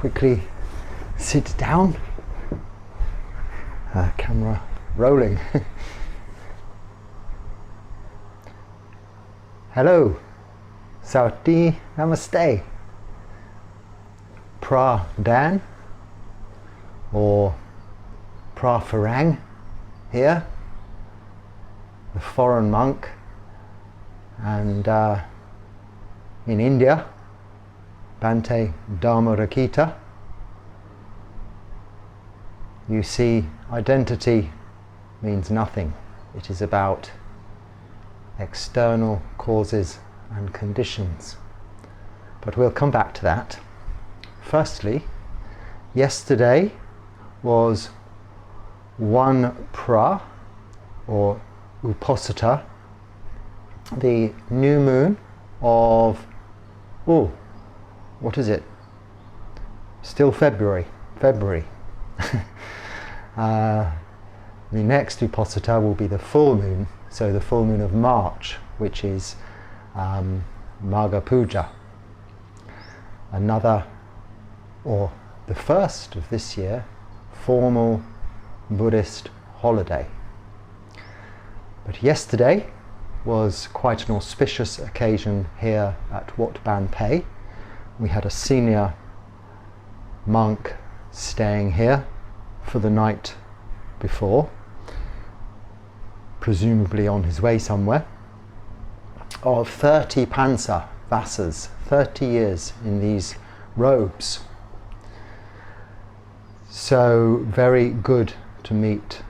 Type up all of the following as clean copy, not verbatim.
quickly sit down. Camera rolling. Hello, Saudi, Namaste. Phra Dan or Phra Farang here, the foreign monk, and in India, Bhante Dhammarakkhita. You see, identity means nothing. It is about external causes and conditions. But we'll come back to that. Firstly, yesterday was one Phra, or Uposatha, the new moon of, what is it? Still February. The next Uposatha will be the full moon, so the full moon of March, which is Magha Puja. Another, or the first of this year, formal Buddhist holiday. But yesterday was quite an auspicious occasion here at Wat Ban Phe. We had a senior monk staying here for the night before, presumably on his way somewhere, of 30 pansa vasas, 30 years in these robes. So very good to meet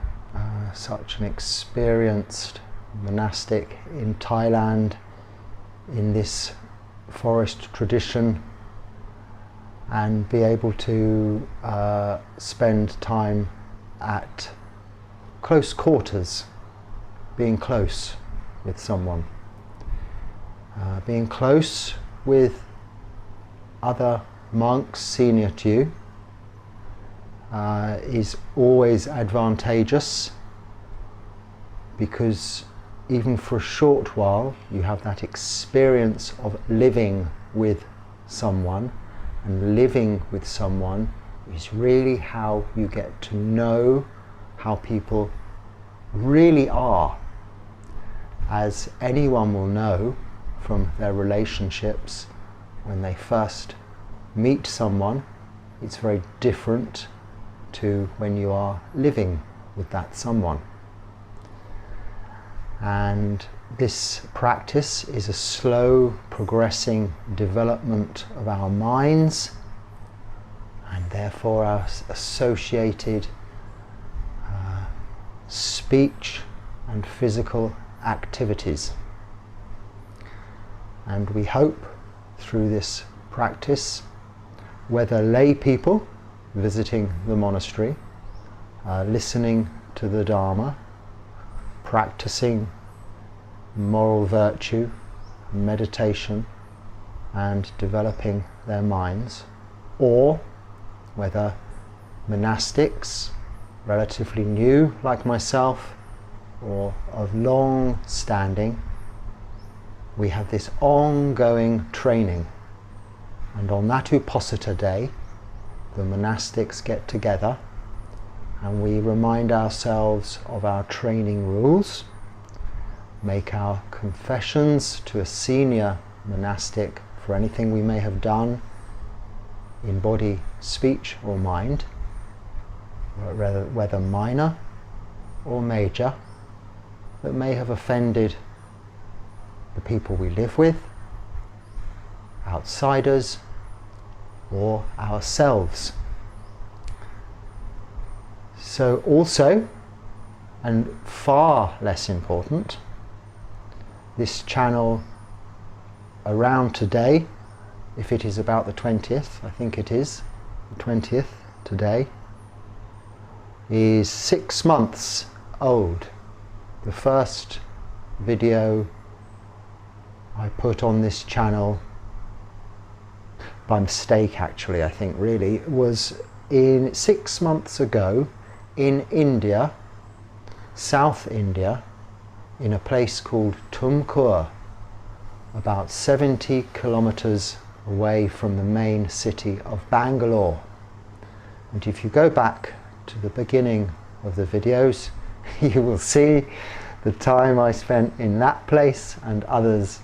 such an experienced monastic in Thailand, in this forest tradition, and be able to spend time at close quarters, being close with someone, being close with other monks senior to you is always advantageous, because even for a short while you have that experience of living with someone, and living with someone is really how you get to know how people really are, as anyone will know from their relationships. When they first meet someone, it's very different to when you are living with that someone. And this practice is a slow progressing development of our minds, and therefore our associated speech and physical activities. And we hope through this practice, whether lay people visiting the monastery, listening to the Dharma, practicing moral virtue, meditation, and developing their minds, or whether monastics, relatively new like myself, or of long standing, we have this ongoing training. And on that Uposatha day, the monastics get together and we remind ourselves of our training rules, make our confessions to a senior monastic for anything we may have done in body, speech or mind, whether minor or major, that may have offended the people we live with, outsiders, or ourselves. So also, and far less important, this channel around today, if it is about the 20th, I think it is the 20th today, is 6 months old. The first video I put on this channel, by mistake actually, I think really, was in 6 months ago in India, South India, in a place called Tumkur, about 70 kilometers away from the main city of Bangalore. And if you go back to the beginning of the videos, you will see the time I spent in that place and others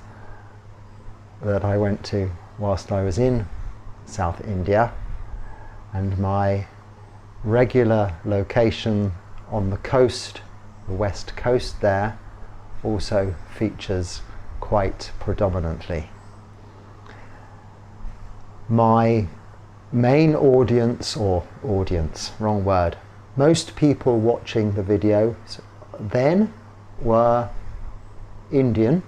that I went to whilst I was in South India, and my regular location on the coast, the west coast there, also features quite predominantly. My main audience, wrong word, most people watching the video then were Indian,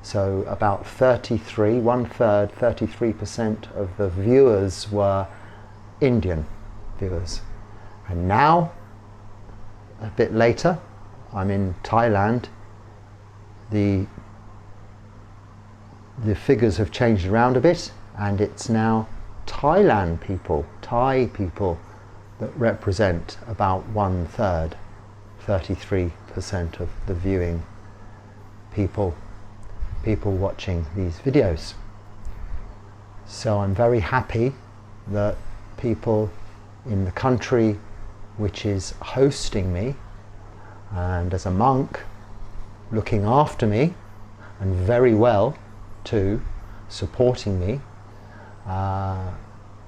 so about 33% of the viewers were Indian viewers. And now, a bit later, I'm in Thailand. The figures have changed around a bit, and it's now Thai people that represent about 1/3, 33% of the viewing people watching these videos. So I'm very happy that people in the country which is hosting me, and as a monk looking after me, and very well too, supporting me,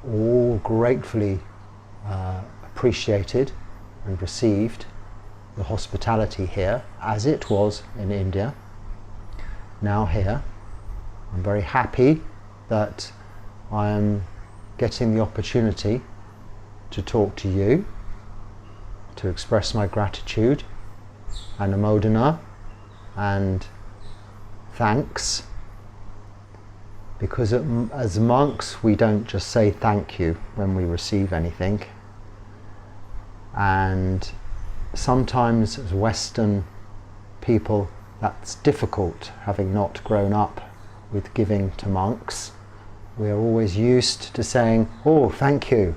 all gratefully appreciated and received the hospitality here, as it was in India, now here. I'm very happy that I am getting the opportunity to talk to you, to express my gratitude and anumodana and thanks, because as monks we don't just say thank you when we receive anything, and sometimes as Western people that's difficult, having not grown up with giving to monks. We're always used to saying, oh, thank you,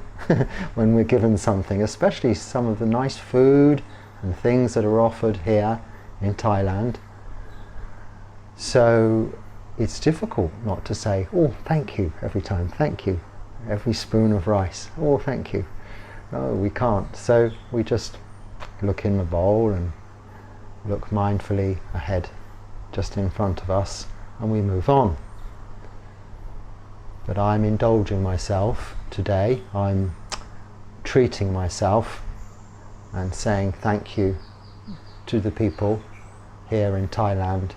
when we're given something, especially some of the nice food and things that are offered here in Thailand. So it's difficult not to say, oh, thank you, every time, thank you, every spoon of rice, oh, thank you. No, we can't. So we just look in the bowl and look mindfully ahead, just in front of us, and we move on. But I'm indulging myself today, I'm treating myself and saying thank you to the people here in Thailand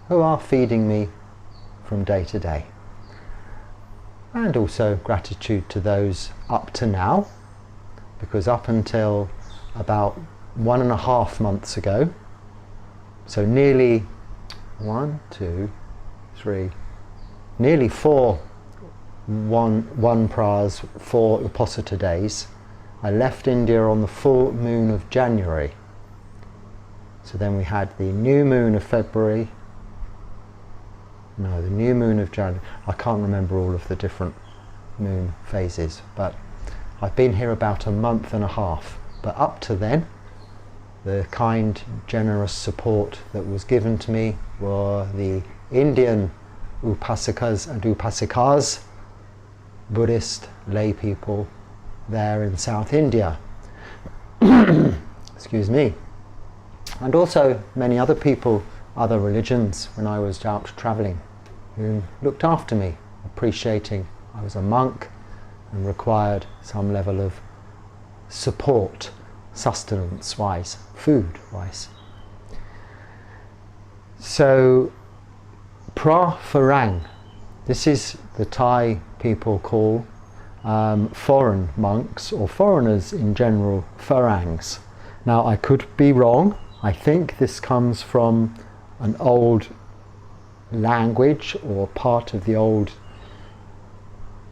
who are feeding me from day to day. And also gratitude to those up to now, because up until about 1.5 months ago, so nearly nearly 4 one Phras, 4 Uposatha days, I left India on the full moon of January. So then we had the new moon of February, the new moon of January. I can't remember all of the different moon phases, but I've been here about 1.5 months. But up to then, the kind, generous support that was given to me were the Indian Upasakas and Upasikas, Buddhist lay people there in South India. Excuse me. And also many other people, other religions, when I was out travelling, who looked after me, appreciating I was a monk and required some level of support, sustenance-wise, food-wise. So, Phra Farang, this is the Thai people call foreign monks, or foreigners in general, Farangs. Now I could be wrong. I think this comes from an old language, or part of the old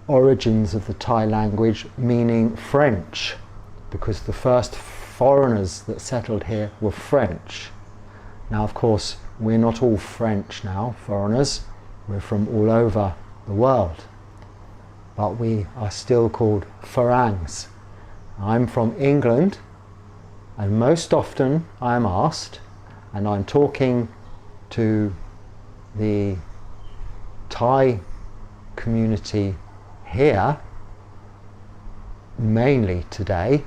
origins of the Thai language, meaning French, because the first foreigners that settled here were French. Now of course we're not all French now, foreigners, we're from all over the world, but we are still called Farangs. I'm from England, and most often I am asked, and I'm talking to the Thai community here, mainly today,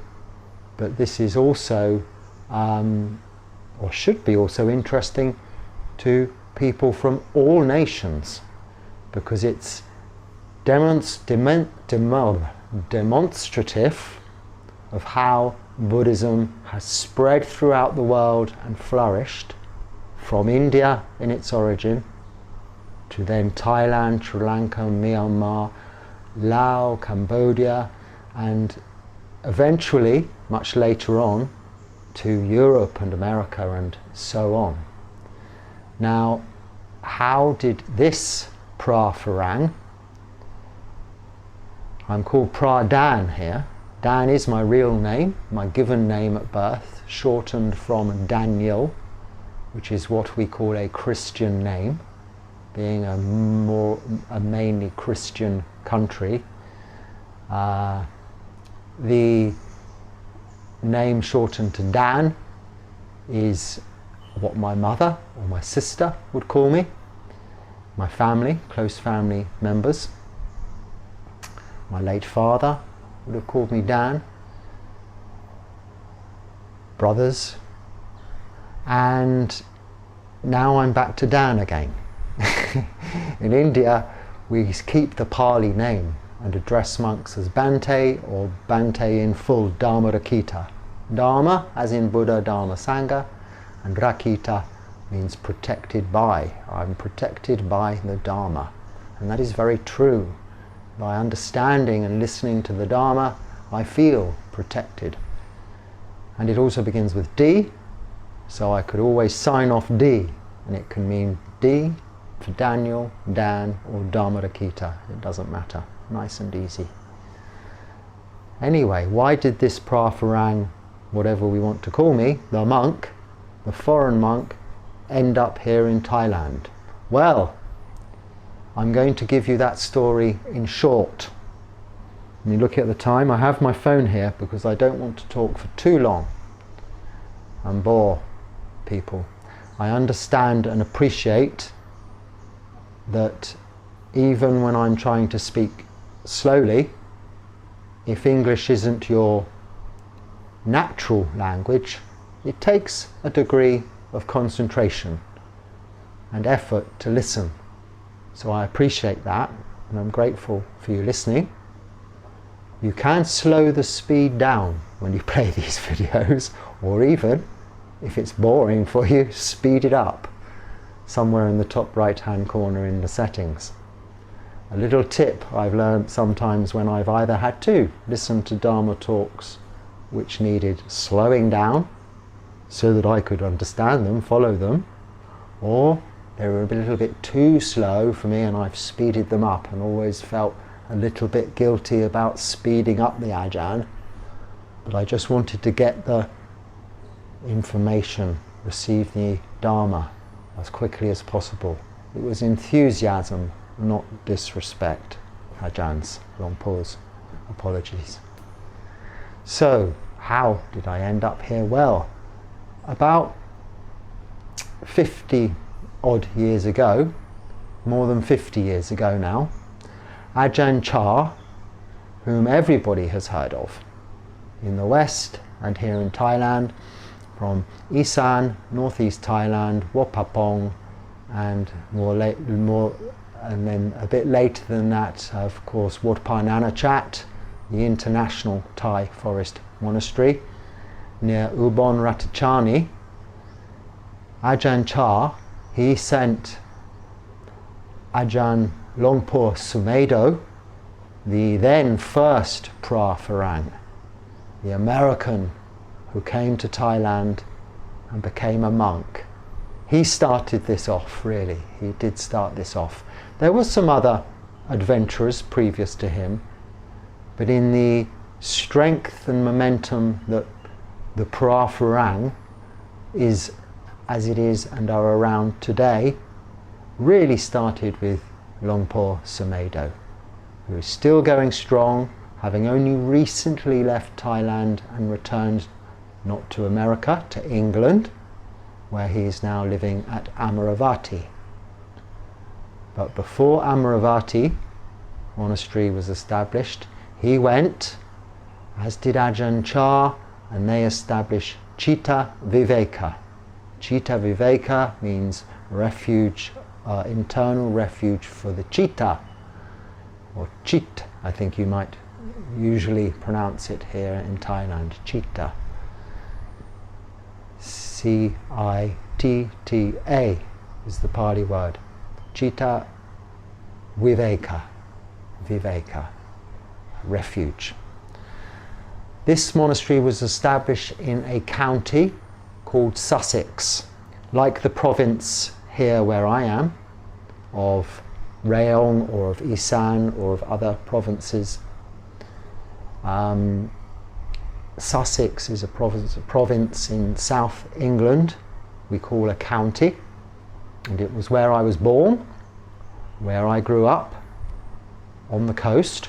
but this is also, or should be also, interesting to people from all nations, because it's demonstrative of how Buddhism has spread throughout the world and flourished, from India in its origin to then Thailand, Sri Lanka, Myanmar, Laos, Cambodia, and eventually, much later on, to Europe and America and so on. Now, how did this Phra Farang, I'm called Phra Dan here. Dan is my real name, my given name at birth, shortened from Daniel, which is what we call a Christian name, being a mainly Christian country. The name shortened to Dan is what my mother or my sister would call me, my family, close family members. My late father would have called me Dan, brothers, and now I'm back to Dan again. In India, we keep the Pali name and address monks as Bhante, or Bhante in full, Dhammarakkhita. Dharma, as in Buddha, Dharma, Sangha, and Rakhita means protected by. I'm protected by the Dharma, and that is very true. By understanding and listening to the Dharma, I feel protected. And it also begins with D, so I could always sign off D, and it can mean D for Daniel, Dan, or Dhammarakkhita. It doesn't matter. Nice and easy. Anyway, why did this Phra Farang, whatever we want to call me, the monk, the foreign monk, end up here in Thailand? Well, I'm going to give you that story in short. When you look at the time, I have my phone here because I don't want to talk for too long and bore people. I understand and appreciate that even when I'm trying to speak slowly, if English isn't your natural language, it takes a degree of concentration and effort to listen. So I appreciate that, and I'm grateful for you listening. You can slow the speed down when you play these videos, or even, if it's boring for you, speed it up somewhere in the top right hand corner in the settings. A little tip I've learned sometimes when I've either had to listen to Dharma talks which needed slowing down so that I could understand them, follow them, or they were a little bit too slow for me and I've speeded them up, and always felt a little bit guilty about speeding up the ajahn. But I just wanted to get the information, receive the Dharma as quickly as possible. It was enthusiasm, not disrespect. Ajahns, long pause, apologies. So, how did I end up here? Well, about 50 odd years ago, more than 50 years ago now, Ajahn Chah, whom everybody has heard of in the West and here in Thailand, from Isan, northeast Thailand, Wat Papong, and and then a bit later than that, of course, Wat Parnanachat, the international Thai Forest Monastery near Ubon Ratchathani. Ajahn Chah, he sent Ajahn Longpo Sumedho, the then first Phra Farang, the American who came to Thailand and became a monk. He started this off, really. He did start this off. There were some other adventurers previous to him, but in the strength and momentum that the Phra Farang is, as it is and are around today, really started with Longpo Sumedho, who is still going strong, having only recently left Thailand and returned not to America, to England, where he is now living at Amaravati. But before Amaravati Monastery was established, he went as did Ajahn Chah, and they established Citta Viveka. Citta Viveka means refuge, internal refuge for the citta, or chit, I think you might usually pronounce it here in Thailand, citta. C-I-T-T-A is the Pali word. Citta Viveka, Viveka, refuge. This monastery was established in a county called Sussex, like the province here where I am, of Rayong or of Isan or of other provinces. Sussex is a province in South England, we call a county, and it was where I was born, where I grew up, on the coast.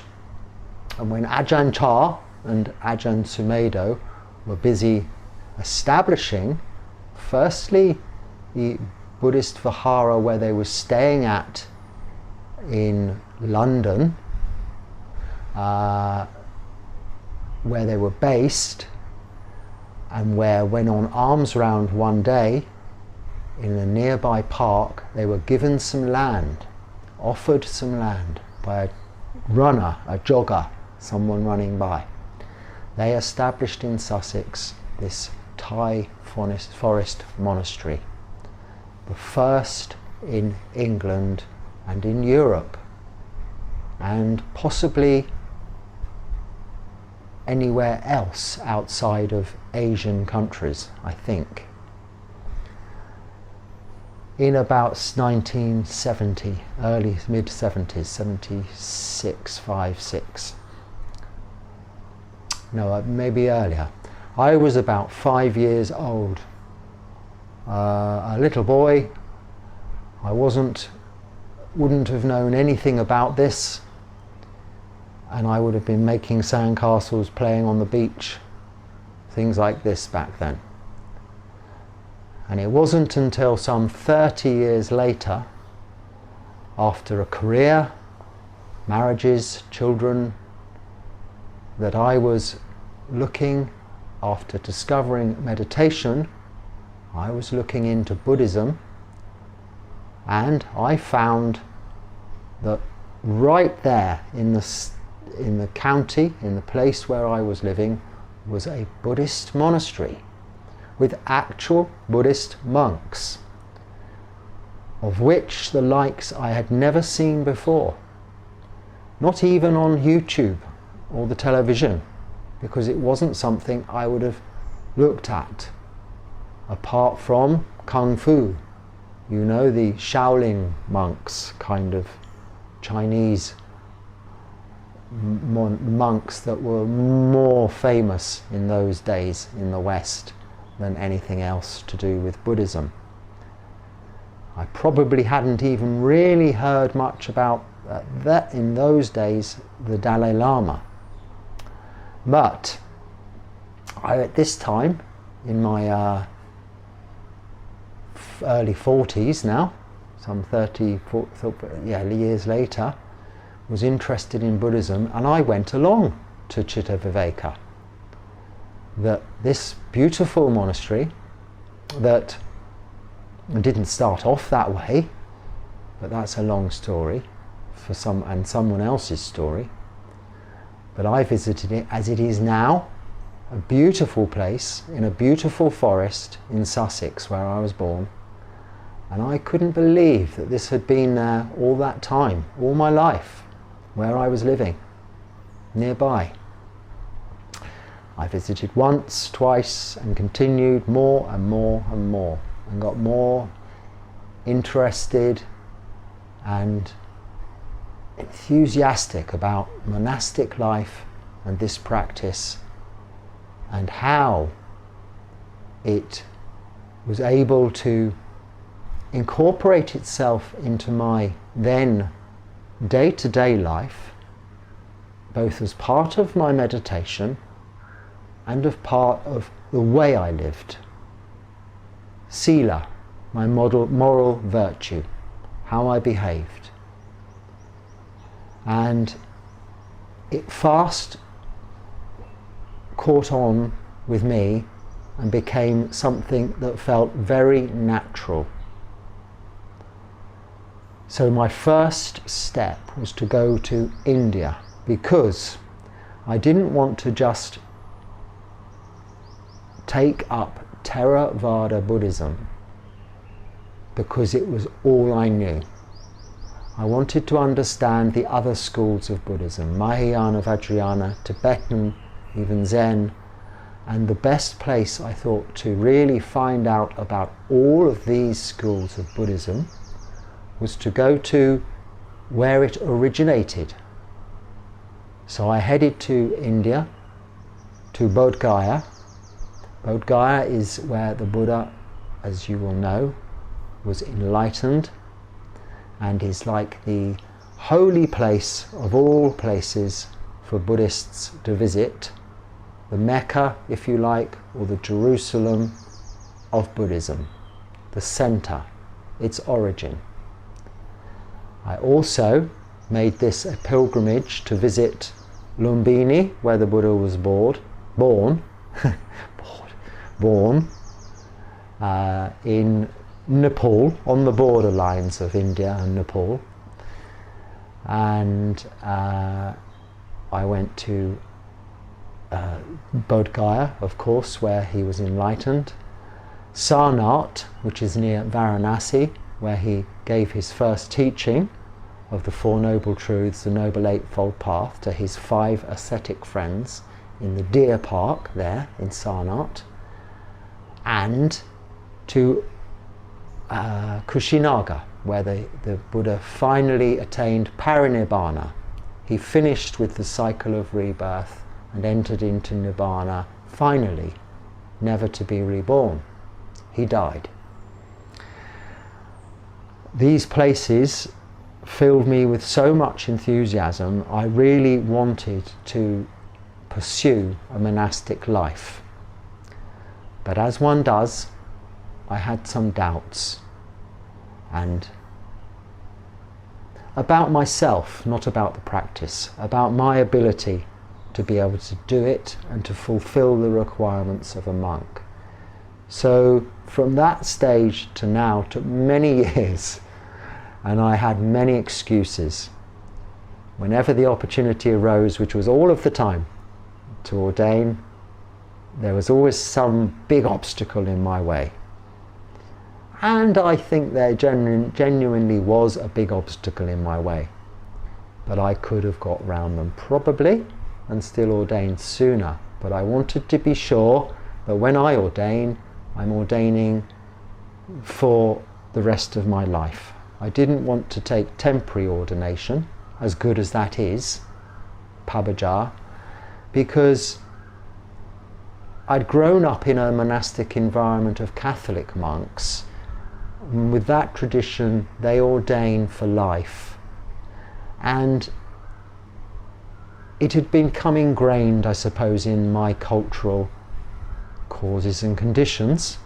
And when Ajahn Chah and Ajahn Sumedho were busy establishing, firstly, the Buddhist vihara where they were staying at in London, where they were based, and where, when on alms round one day in a nearby park, they were given some land, offered some land by a runner, a jogger, someone running by. They established in Sussex this Thai Forest Monastery, the first in England and in Europe, and possibly anywhere else outside of Asian countries, I think. In about 1970, early mid-70s, 76, 5, 6. No, maybe earlier. I was about 5 years old, a little boy. I wouldn't have known anything about this, and I would have been making sandcastles, playing on the beach, things like this back then. And it wasn't until some 30 years later, after a career, marriages, children, that I was looking, after discovering meditation, I was looking into Buddhism, and I found that right there in the county, in the place where I was living, was a Buddhist monastery with actual Buddhist monks, of which the likes I had never seen before, not even on YouTube or the television, because it wasn't something I would have looked at, apart from Kung Fu, you know, the Shaolin monks, kind of Chinese monks that were more famous in those days in the West than anything else to do with Buddhism. I probably hadn't even really heard much about that in those days, the Dalai Lama. But I, at this time, in my early 40s now, some 30 years later, was interested in Buddhism, and I went along to Citta Viveka, this beautiful monastery that didn't start off that way, but that's a long story for someone else's story. But I visited it as it is now, a beautiful place in a beautiful forest in Sussex where I was born, and I couldn't believe that this had been there all that time, all my life, where I was living, nearby. I visited once, twice, and continued more and more and more, and got more interested and enthusiastic about monastic life and this practice, and how it was able to incorporate itself into my then day-to-day life, both as part of my meditation and of part of the way I lived. Sila, my moral virtue, how I behaved. And it fast caught on with me and became something that felt very natural. So my first step was to go to India, because I didn't want to just take up Theravada Buddhism because it was all I knew. I wanted to understand the other schools of Buddhism, Mahayana, Vajrayana, Tibetan, even Zen, and the best place I thought to really find out about all of these schools of Buddhism was to go to where it originated. So I headed to India, to Bodh Gaya. Bodh Gaya is where the Buddha, as you will know, was enlightened, and is like the holy place of all places for Buddhists to visit, the Mecca, if you like, or the Jerusalem of Buddhism, the center, its origin. I also made this a pilgrimage to visit Lumbini, where the Buddha was born in Nepal, on the borderlines of India and Nepal. And I went to Bodh Gaya, of course, where he was enlightened. Sarnath, which is near Varanasi, where he gave his first teaching of the Four Noble Truths, the Noble Eightfold Path, to his 5 ascetic friends in the deer park there in Sarnath. And to Kushinagar, where the Buddha finally attained parinibbana. He finished with the cycle of rebirth and entered into nibbana, finally, never to be reborn. He died. These places filled me with so much enthusiasm. I really wanted to pursue a monastic life. But as one does, I had some doubts, and about myself, not about the practice, about my ability to be able to do it and to fulfill the requirements of a monk. So from that stage to now took many years, and I had many excuses. Whenever the opportunity arose, which was all of the time, to ordain, there was always some big obstacle in my way. And I think there genuinely was a big obstacle in my way. But I could have got round them probably and still ordained sooner. But I wanted to be sure that when I ordain, I'm ordaining for the rest of my life. I didn't want to take temporary ordination, as good as that is, pabaja, because I'd grown up in a monastic environment of Catholic monks. With that tradition, they ordain for life. And it had become ingrained, I suppose, in my cultural causes and conditions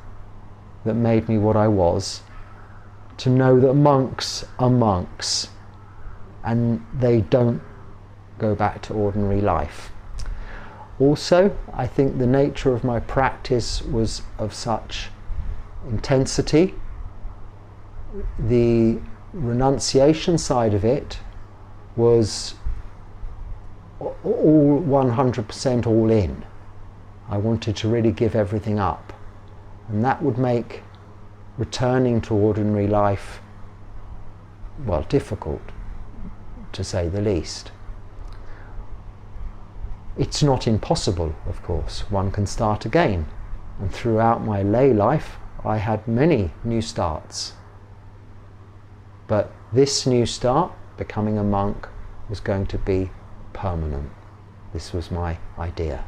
that made me what I was, to know that monks are monks and they don't go back to ordinary life. Also, I think the nature of my practice was of such intensity. The renunciation side of it was all 100% all in. I wanted to really give everything up, and that would make returning to ordinary life, well, difficult, to say the least. It's not impossible, of course. One can start again, and throughout my lay life I had many new starts. But this new start, becoming a monk, was going to be permanent. This was my idea.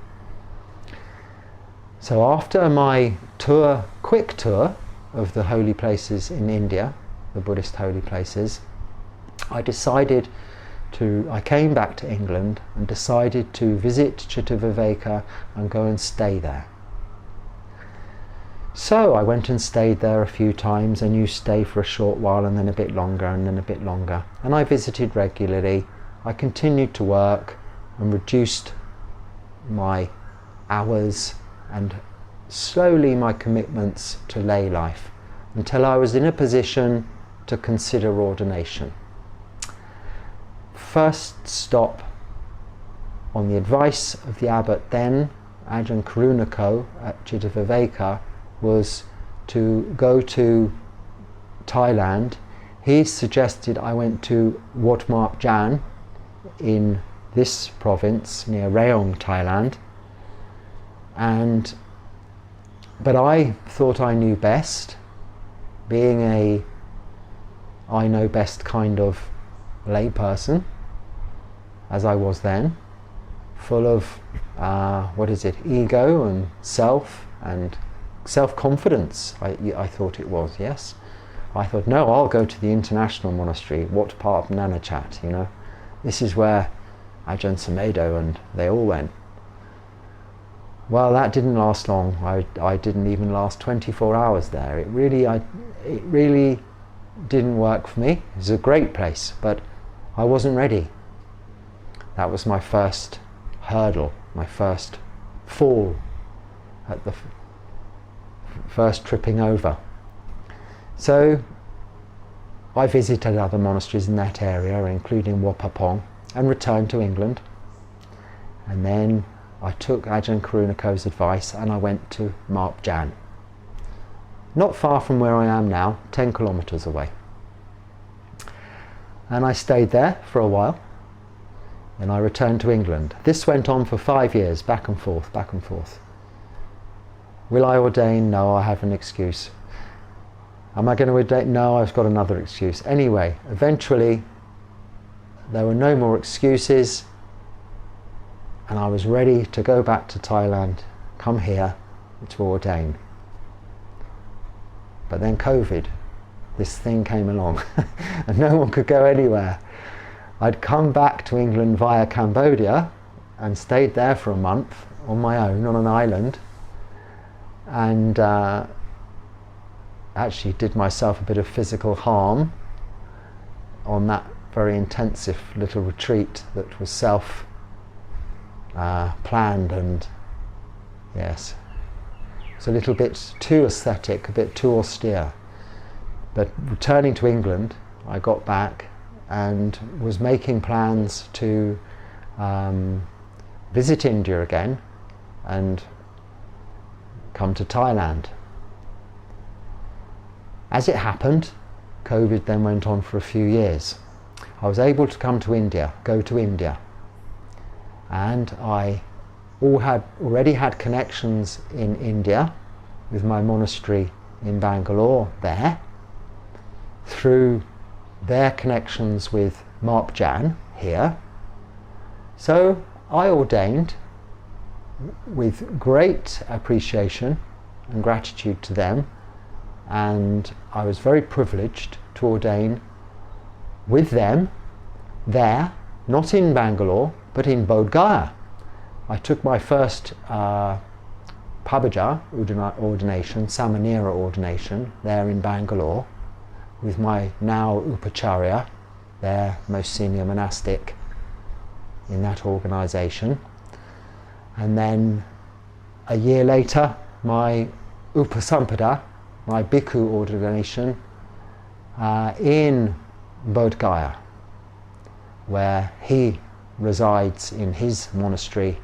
So after my tour, quick tour of the holy places in India, the Buddhist holy places, I came back to England and decided to visit Chittaviveka and go and stay there. So I went and stayed there a few times, and you stay for a short while and then a bit longer and then a bit longer. And I visited regularly. I continued to work and reduced my hours, and slowly my commitments to lay life, until I was in a position to consider ordination. First stop, on the advice of the abbot then, Ajahn Karunako at Chittaviveka, was to go to Thailand. He suggested I went to Wat Marp Jan in this province near Rayong, Thailand, but I thought I knew best, being a I know best kind of lay person, as I was then, full of ego and self-confidence. I thought it was, yes. I thought, no, I'll go to the international monastery, Wat Parp Nanachat, you know. This is where Ajahn Sumedho and they all went. Well, that didn't last long. I didn't even last 24 hours there. It really didn't work for me. It was a great place, but I wasn't ready. That was my first hurdle, my first fall, at the first tripping over. So I visited other monasteries in that area, including Wat Papong, and returned to England. And then I took Ajahn Karunako's advice and I went to Marp Jan. Not far from where I am now, 10 kilometres away. And I stayed there for a while. And I returned to England. This went on for 5 years, back and forth, back and forth. Will I ordain? No, I have an excuse. Am I going to ordain? No, I've got another excuse. Anyway, eventually, there were no more excuses, and I was ready to go back to Thailand, come here to ordain. But then COVID, this thing came along, and no one could go anywhere. I'd come back to England via Cambodia and stayed there for a month on my own on an island, and actually did myself a bit of physical harm on that very intensive little retreat that was planned, and yes, it's a little bit too aesthetic, a bit too austere. But returning to England, I got back and was making plans to visit India again and come to Thailand. As it happened, COVID then went on for a few years. I was able to go to India, and I already had connections in India with my monastery in Bangalore there, through their connections with Marp Jan here. So I ordained with great appreciation and gratitude to them, and I was very privileged to ordain with them there, not in Bangalore, but in Bodh Gaya. I took my first Pabaja ordination, Samanera ordination, there in Bangalore, with my now Upacharya, their most senior monastic in that organisation. And then a year later, my Upasampada, my Bhikkhu ordination in Bodh Gaya, where he resides in his monastery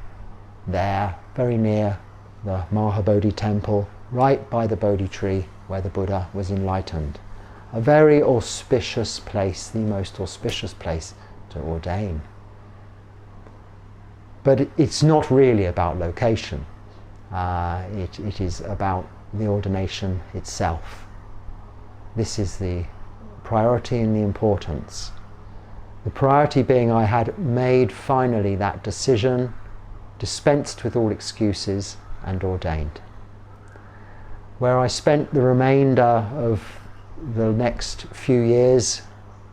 there, very near the Mahabodhi temple, right by the Bodhi tree where the Buddha was enlightened. A very auspicious place, the most auspicious place to ordain. But it's not really about location. It is about the ordination itself. This is the priority and the importance. The priority being I had made finally that decision, dispensed with all excuses, and ordained. Where I spent the remainder of the next few years,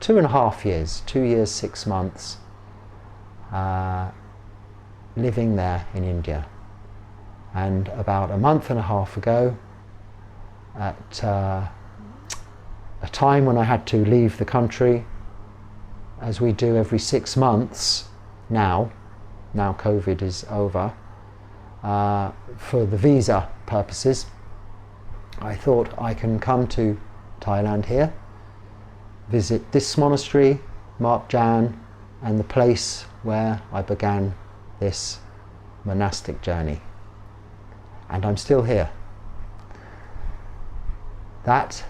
2.5 years, 2 years, 6 months, living there in India. And about a month and a half ago, at a time when I had to leave the country, as we do every 6 months now COVID is over, for the visa purposes, I thought I can come to Thailand here, visit this monastery, Mark Jan, and the place where I began this monastic journey. And I'm still here. That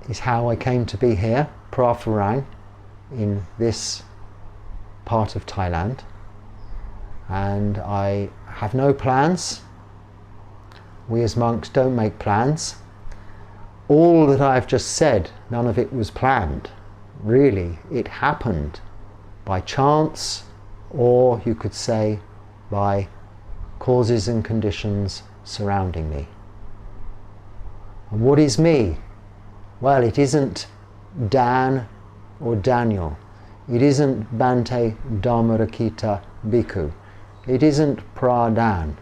is how I came to be here, Phra Farang, in this part of Thailand. And I have no plans. We as monks don't make plans. All that I've just said, none of it was planned. Really, it happened by chance, or you could say by causes and conditions surrounding me. And what is me? Well, it isn't Dan or Daniel. It isn't Bhante Dhammarakkhita Bhikkhu. It isn't Phra Dan.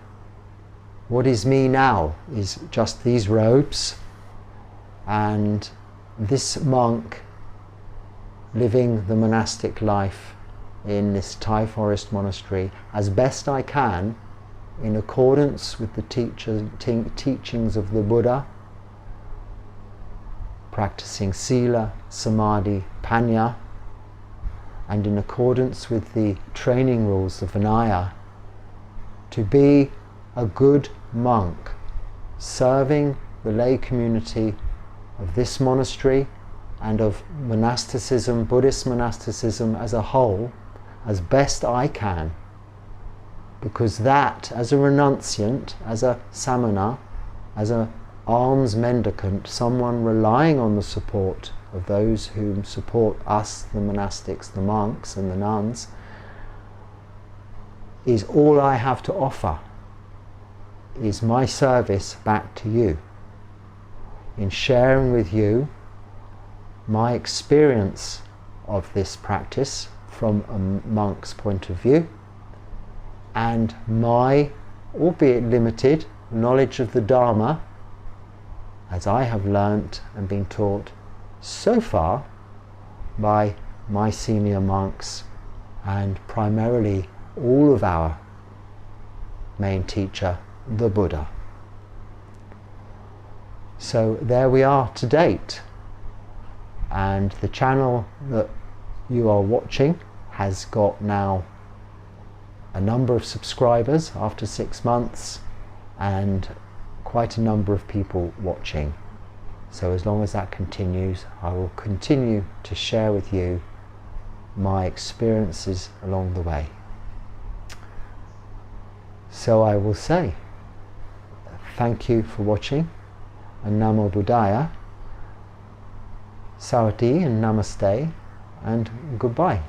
What is me now is just these robes and this monk living the monastic life in this Thai Forest Monastery as best I can in accordance with the teachings of the Buddha, practicing Sila, Samadhi, Panya, and in accordance with the training rules of Vinaya, to be a good monk, serving the lay community of this monastery and of monasticism, Buddhist monasticism as a whole, as best I can. Because that, as a renunciant, as a samana, as an alms mendicant, someone relying on the support of those who support us, the monastics, the monks and the nuns, is all I have to offer, is my service back to you, in sharing with you my experience of this practice from a monk's point of view, and my, albeit limited, knowledge of the Dharma, as I have learnt and been taught so far by my senior monks and primarily all of our main teacher, the Buddha. So there we are to date, and the channel that you are watching has got now a number of subscribers after 6 months and quite a number of people watching. So as long as that continues, I will continue to share with you my experiences along the way. So I will say thank you for watching, and Namo Buddhaya, Sawati and Namaste, and goodbye.